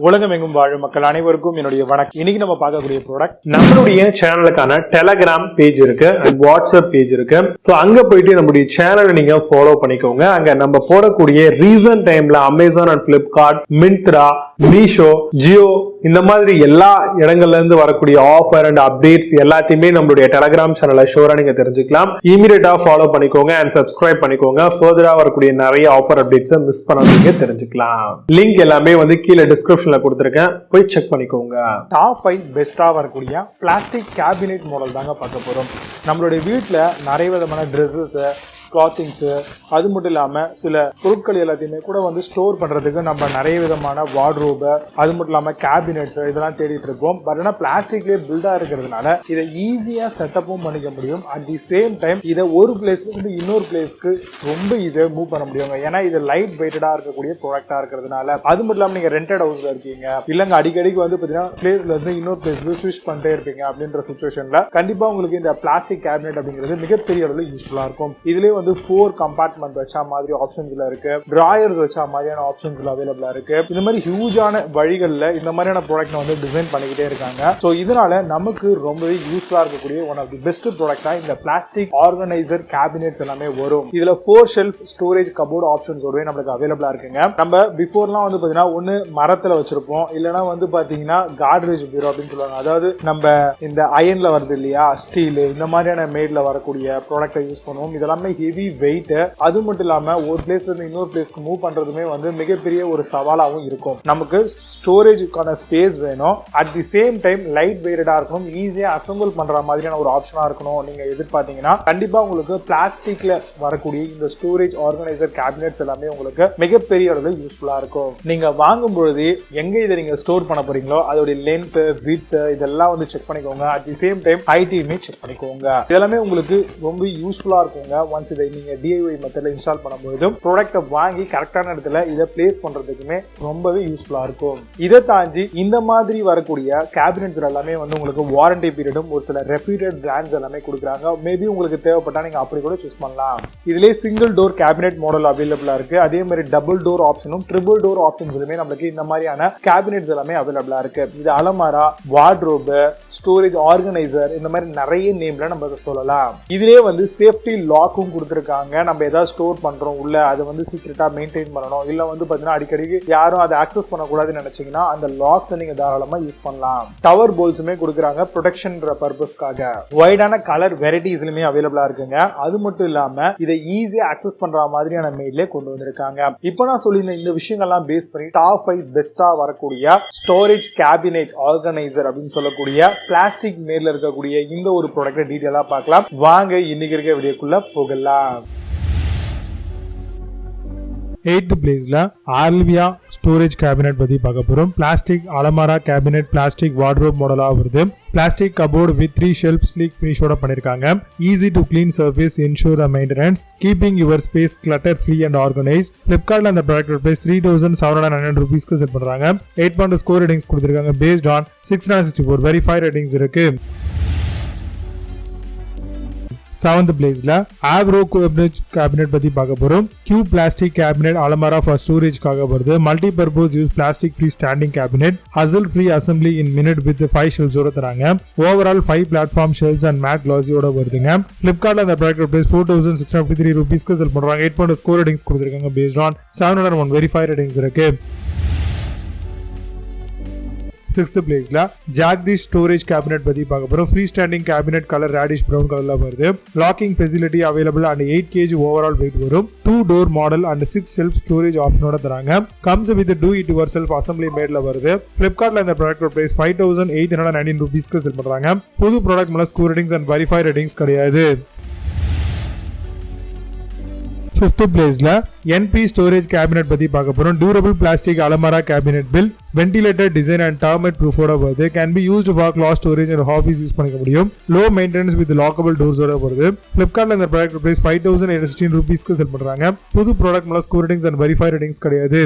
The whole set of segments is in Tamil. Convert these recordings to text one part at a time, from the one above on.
உலகமெங்கும் வாழும் மக்கள் அனைவருக்கும் என்னுடைய வணக்கம். இன்னைக்கு நம்ம பார்க்கக்கூடிய ப்ராடக்ட் நம்மளுடைய சேனலுக்கான டெலகிராம் பேஜ் இருக்கு அண்ட் வாட்ஸ்அப் பேஜ் இருக்கு. ஸோ அங்க போயிட்டு நம்மளுடைய சேனலை நீங்க ஃபாலோ பண்ணிக்கோங்க. அங்க நம்ம போடக்கூடிய ரீசன்ட் டைம்ல Amazon and Flipkart, Myntra, Meesho, Jio இந்த மாதிரி எல்லா இடங்கள்ல இருந்து வரக்கூடிய ஆஃபர் அண்ட் அப்டேட்ஸ் எல்லாத்தையுமே நம்மளுடைய டெலகிராம் சேனல்ல ஷோரா நீங்க தெரிஞ்சுக்கலாம். இமீடியட்டா ஃபாலோ பண்ணிக்கோங்க அண்ட் சப்ஸ்கிரைப் பண்ணிக்கோங்க. ஃபர்தரா வரக்கூடிய நிறைய ஆஃபர் அப்டேட்ஸ் மிஸ் பண்ணாதீங்க, தெரிஞ்சுக்கலாம். லிங்க் எல்லாமே கீழே டிஸ்கிரிப்ஷன் கொடுத்திருக்கேன், போய் செக் பண்ணிக்கோங்க. டாப் 5 பெஸ்டா வரக்கூடிய பிளாஸ்டிக் கேபினெட் மாடல் தாங்க பார்க்க போறோம். நம்மளுடைய வீட்டுல நிறைய விதமான ட்ரெஸ்ஸஸ், கிளாத்திங்ஸு, அது மட்டும் இல்லாமல் சில பொருட்கள் எல்லாத்தையுமே கூட ஸ்டோர் பண்ணுறதுக்கு நம்ம நிறைய விதமான வார்ட்ரோபு, அது மட்டும் இல்லாமல் கேபினெட்ஸ் இதெல்லாம் தேடிட்டு இருப்போம். பட் ஆனால் பிளாஸ்டிக்லேயே பில்டாக இருக்கிறதுனால இதை ஈஸியாக செட்டப்பும் பண்ணிக்க முடியும். அட் தி சேம் டைம் இதை ஒரு பிளேஸ்லேருந்து இன்னொரு பிளேஸ்க்கு ரொம்ப ஈஸியாக மூவ் பண்ண முடியுங்க. ஏன்னா இது லைட் வெயிட்டடாக இருக்கக்கூடிய ப்ராடக்டாக இருக்கிறதுனால. அது மட்டும் இல்லாமல் நீங்கள் ரெண்டட் ஹவுஸில் இருக்கீங்க, இல்லைங்க அடிக்கடிக்கு பார்த்தீங்கன்னா பிளேஸ்லேருந்து இன்னொரு பிளேஸ்க்கு ஸ்விட்ச் பண்ணிட்டே இருப்பீங்க அப்படின்ற சுச்சுவேஷனில் கண்டிப்பாக உங்களுக்கு இந்த பிளாஸ்டிக் கேபினெட் அப்படிங்கிறது மிகப்பெரிய அளவில் யூஸ்ஃபுல்லாக இருக்கும். இதுலேயே 4 கம்பார்ட்மெண்ட் வச்சா மாதிரி ஆப்ஷன்ஸ்ல இருக்கு, டிராயர்ஸ் வச்சா மாதிரியான ஆப்ஷன்ஸ்ல அவைலபிளா இருக்கு. இந்த மாதிரி ஹியூஜான வழிகள்ல இந்த மாதிரியான ப்ராடக்ட் டிசைன் பண்ணிக்கிட்டே இருக்காங்க. சோ இதனால நமக்கு ரொம்பவே யூஸ்ஃபுல்லா இருக்கக்கூடிய ஒன் ஆஃப் தி பெஸ்ட் ப்ராடக்டா இந்த பிளாஸ்டிக் ஆர்கனைசர் கேபினெட்ஸ் எல்லாமே வரும். இதுல 4 ஷெல்ஃப் ஸ்டோரேஜ் கபோர்ட் ஆப்ஷன்ஸ் நம்மளுக்கு அவைலபிளா இருக்குங்க. நம்ம பிஃபோர்லாம் பாத்தீங்கன்னா ஒன்னு மரத்துல வச்சிருப்போம், இல்லைன்னா பாத்தீங்கன்னா காட்ரேஜ் பீரோ அப்படின்னு சொல்லுவாங்க. அதாவது நம்ம இந்த அயன்ல வருது இல்லையா, ஸ்டீல், இந்த மாதிரியான மேட்ல வரக்கூடிய ப்ராடக்டை யூஸ் பண்ணுவோம். இதெல்லாமே ஹெவி வெயிட். அது மட்டும் இல்லாம ஒரு பிளேஸ்ல இருந்து இன்னொரு பிளேஸ்க்கு மூவ் பண்றதுமே மிகப்பெரிய ஒரு சவாலாகவும் இருக்கும். நமக்கு ஸ்டோரேஜுக்கான ஸ்பேஸ் வேணும், at the same time light வெயிட்டடா இருக்கணும், ஈஸியா அசம்பிள் பண்ற மாதிரியான ஒரு ஆப்ஷனா இருக்கணும். நீங்க எதிர்பார்த்தீங்கன்னா கண்டிப்பா உங்களுக்கு பிளாஸ்டிக்ல வரக்கூடிய இந்த ஸ்டோரேஜ் ஆர்கனைசர் கேபினெட்ஸ் எல்லாமே உங்களுக்கு மிகப்பெரிய அளவில் யூஸ்ஃபுல்லா இருக்கும். நீங்க வாங்கும் பொழுது எங்க இதை நீங்க ஸ்டோர் பண்ண போறீங்களோ அதோட லென்த், விட்த் இதெல்லாம் செக் பண்ணிக்கோங்க. அட் தி சேம் டைம் ஹைட்டையுமே செக் பண்ணிக்கோங்க. இதெல்லாமே உங்களுக்கு ரொம்ப யூஸ்ஃபுல்லா இருக்குங்க. ஒன்ஸ் இதை நீங்க DIY மெத்தட்ல இன்ஸ்டால் பண்ணும்போது ப்ராடக்ட்டை வாங்கி கரெக்டான இடத்துல இதை பிளேஸ் பண்றதுக்குமே ரொம்பவே யூஸ்ஃபுல்லா இருக்கும். இதை தாண்டி இந்த மாதிரி வரக்கூடிய கேபினெட்ஸ் எல்லாமே உங்களுக்கு வாரண்டி பீரியடும் ஒரு சில ரெப்யூட்டட் பிராண்ட்ஸ் எல்லாமே கொடுக்குறாங்க. மேபி உங்களுக்கு தேவைப்பட்டா நீங்க அப்படி கூட சூஸ் பண்ணலாம். இதுலயே சிங்கிள் டோர் கேபினெட் மாடல் அவைலபிளா இருக்கு. அதே மாதிரி டபுள் டோர் ஆப்ஷனும் ட்ரிபிள் டோர் ஆப்ஷன்ஸ்லுமே நம்மளுக்கு இந்த மாதிரியான கேபினெட்ஸ் எல்லாமே அவைலபிளா இருக்கு. இது அலமாரா, வார்ட்ரோபு, ஸ்டோரேஜ் ஆர்கனைசர் இந்த மாதிரி நிறைய நேம்ல நம்ம சொல்லலாம். இதுலயே சேஃப்டி லாக்கும் கொடுத்திருக்காங்க. நம்ம ஏதாவது ஸ்டோர் பண்றோம் உள்ள அதை சீக்கிரட்டா மெயின்டைன் பண்ணணும், இல்ல பாத்தீங்கன்னா அடிக்கடி யாரும் அதை ஆக்சஸ் பண்ணக்கூடாதுன்னு நினைச்சீங்கன்னா அந்த லாக்ஸ் நீங்க தாராளமா யூஸ் பண்ணலாம். டவர் போல்ஸுமே கொடுக்குறாங்க ப்ரொடெக்ஷன் பர்பஸ்க்காக. வைடான கலர் வெரைட்டிஸ்லுமே அவைலபிளா இருக்குங்க. அது மட்டும் இல்லாம இதை ஈஸியா ஆக்சஸ் பண்ற மாதிரியான மெயிலே கொண்டு வந்திருக்காங்க. இப்போ நான் சொல்லியிருந்த இந்த விஷயங்கள்லாம் பேஸ் பண்ணி டாப் 5 பெஸ்டா வரக்கூடிய ஸ்டோரேஜ் கேபினெட் ஆர்கனைசர் அப்படின்னு சொல்லக்கூடிய பிளாஸ்டிக் மேல இருக்கக்கூடிய இந்த ஒரு ப்ராடக்ட் டீடைலா பார்க்கலாம். வாங்க இன்னைக்கு இருக்க வீடியோக்குள்ள போகலாம். 8th பிளேஸ்ல ஆல்வியா ஸ்டோரேஜ் கேபினெட் பத்தி பார்க்க போறோம். பிளாஸ்டிக் அலமாரா கேபினெட் பிளாஸ்டிக் வார்ட்ரோப் மாடலா வருது. Plastic cupboard with 3 shelf sleek finishoட பண்ணிருக்காங்க. Easy to clean surface, ensure a maintenance, keeping your space clutter free and organized. Flipkartல அந்த ப்ராடக்ட் பிரைஸ் 3799 ரூபீஸ்க்கு செல் பண்றாங்க. 8.2 ஸ்கோர் ரேட்டிங்ஸ் கொடுத்திருக்காங்க. பேஸ்ட் ஆன் 664 வெரிஃபைட் ரேட்டிங்ஸ் இருக்கு. 7th பிளேஸ்ல ஆவ்ரோ கேபினெட் பத்தி பார்க்க போறோம். கியூ பிளாஸ்டிக் கேபினெட் அலமாரா ஃபார் ஸ்டோரேஜ்க்காக வருது. Multi purpose use plastic free standing cabinet, hassle free assembly in minute with 5 ஷெல்ஃப்ஸோட தராங்க. Overall 5 platform shelves and matte கிளாஸியோட வருதுங்க. பிளிப்கார்ட்ல அந்த ப்ராடக்ட் பிரைஸ் 4653 ரூபீஸ்க்கு செல் பண்றாங்க. 8.2 ஸ்கோர் ரேட்டிங்ஸ் கொடுத்திருக்காங்க. பேஸ்ட் ஆன் 701 வெரிஃபைட் ரேட்டிங்ஸ் இருக்கு. 6th பிளேஸ்ல ஜாக்திஷ் ஸ்டோரேஜ் கேபினெட் பத்தி பார்க்க போறோம். Free standing cabinet colour reddish brown கலர்ல வருது. Locking facility available and 8 kg overall weight வரும். 2 door model and 6 shelf storage ஆப்ஷனோட தராங்க. Comes with do it yourself assembly மேட்ல வருது. பிளிப்கார்ட்ல இந்த ப்ராடக்ட் பிரைஸ் 5819 ரூபீஸ்க்கு செல் பண்றாங்க. புது ப்ராடக்ட் மேல score ratings and verify ratings கிடையாது. 5th பிளேஸ்ல NP ஸ்டோரேஜ் கேபினெட் பத்தி பார்க்க போறோம். டியூரபிள் பிளாஸ்டிக் அலமாரா cabinet build, ventilator design and termite ப்ரூஃபோட வருது. Can be used for glass storage and office use பண்ணிக்க முடியும். லோ மெயின்டெனன்ஸ் வித் லாக்கபிள் டோர்ஸோட வருது. பிளிப்கார்ட்ல இந்த ப்ராடக்ட் பிரைஸ் 5816 ரூபீஸ்க்கு செல் பண்றாங்க. புது ப்ராடக்ட் மேல score ratings and verify ratings கிடையாது.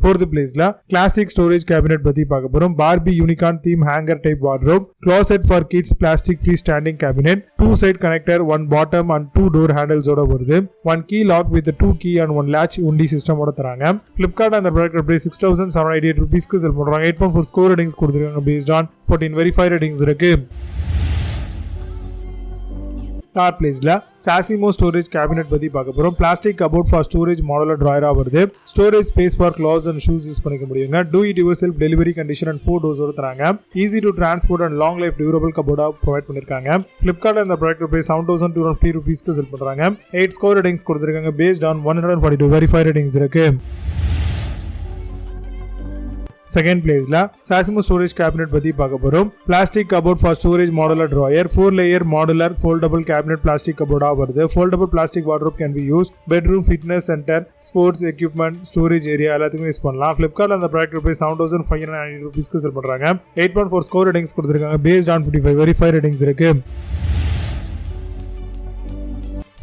4th பிளேஸ்ல கிளாசிக் ஸ்டோரேஜ் கேபினெட் பத்தி பார்க்க போறோம். Barbie unicorn theme hanger type wardrobe, closet for kids plastic free standing cabinet, 2 side connector, 1 bottom and 2 door handles ஓட வருது. 1 key lock with 2 key and 1 latch உண்டி சிஸ்டம் ஓட தராங்க. Flipkart அந்த ப்ராடக்ட் பிரைஸ் 6788 rupeesக்கு செல் பண்றாங்க. 8.4 ஸ்கோர் ரேட்டிங்ஸ் கொடுத்திருக்காங்க based on 14 வெரிஃபைட் ரேட்டிங்ஸ் இருக்கு. Third பிளேஸ்ல சாசிமோ ஸ்டோரேஜ் கேபினெட் பத்தி பார்க்க போறோம். Plastic cupboard for storage modular டிராயரா வருது. Storage space for clothes and shoes use பண்ணிக்க முடியுங்க. Do it yourself delivery condition and 4 doors ஓட தராங்க. Easy to transport and long life durable கபோர்டா ப்ரொவைட் பண்ணிருக்காங்க. Flipkart அந்த ப்ராடக்ட் பிரைஸ் 7250 rupeesக்கு செல் பண்றாங்க. 8 ஸ்கோர் ரேட்டிங்ஸ் கொடுத்திருக்காங்க based on 142 வெரிஃபைட் ரேட்டிங்ஸ் இருக்கு. செகண்ட் பிளேஸ்ல சாசிமோ ஸ்டோரேஜ் கேபினெட் பத்தி பார்க்க போறோம். Plastic cupboard for storage modular drawer, 4 layer modular foldable cabinet plastic கபோர்டா வருது. foldable plastic wardrobe can be use bedroom, fitness centre, sports equipment, storage area எல்லாத்துக்கும் யூஸ் பண்ணலாம். Flipkart அந்த ப்ராடக்ட் பிரைஸ் 7590 rupeesக்கு செல் பண்றாங்க. 8.4 ஸ்கோர் ரேட்டிங்ஸ் கொடுத்திருக்காங்க based on 55 வெரிஃபைட் ரேட்டிங்ஸ் இருக்கு.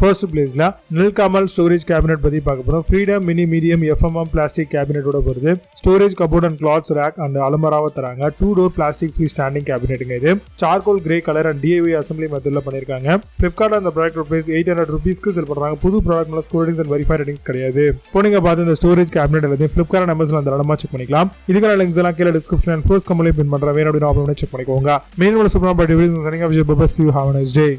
ஃபர்ஸ்ட் பிளேஸ்ல நில்காமல் ஸ்டோரேஜ் கேபினெட் பத்தி பார்க்க போறோம். Freedom mini medium FMM plastic கேபினெட்டோட வருது. Storage cupboard and clothes rack and அலமராவை தராங்க. 2 door பிளாஸ்டிக் ஃப்ரீ ஸ்டாண்டிங் கேபினெட்டுங்க. இது charcoal grey colour and DIY assembly மெத்தட்ல பண்ணிருக்காங்க. Flipkart அந்த ப்ராடக்ட் பிரைஸ் 800 rupeesக்கு செல் பண்றாங்க. புது ப்ராடக்ட் மேல score ratings and verified ratings கிடையாது. இப்போ நீங்க பார்த்து இந்த ஸ்டோரேஜ் கேபினெட் எல்லாத்தையும் Flipkart அண்ட் Amazon அந்த இடமா செக் பண்ணிக்கலாம். இதுக்கான லிங்க்ஸ் எல்லாம் கீழே டிஸ்கிரிப்ஷன் அண்ட் ஃபர்ஸ்ட் கமெண்ட்ல பின் பண்றேன். வேணும் அப்படினா செக் பண்ணிக்கோங்க. மீண்டும் சூப்பரான but reviews signing off you. Bye bye. See you. Have a nice day.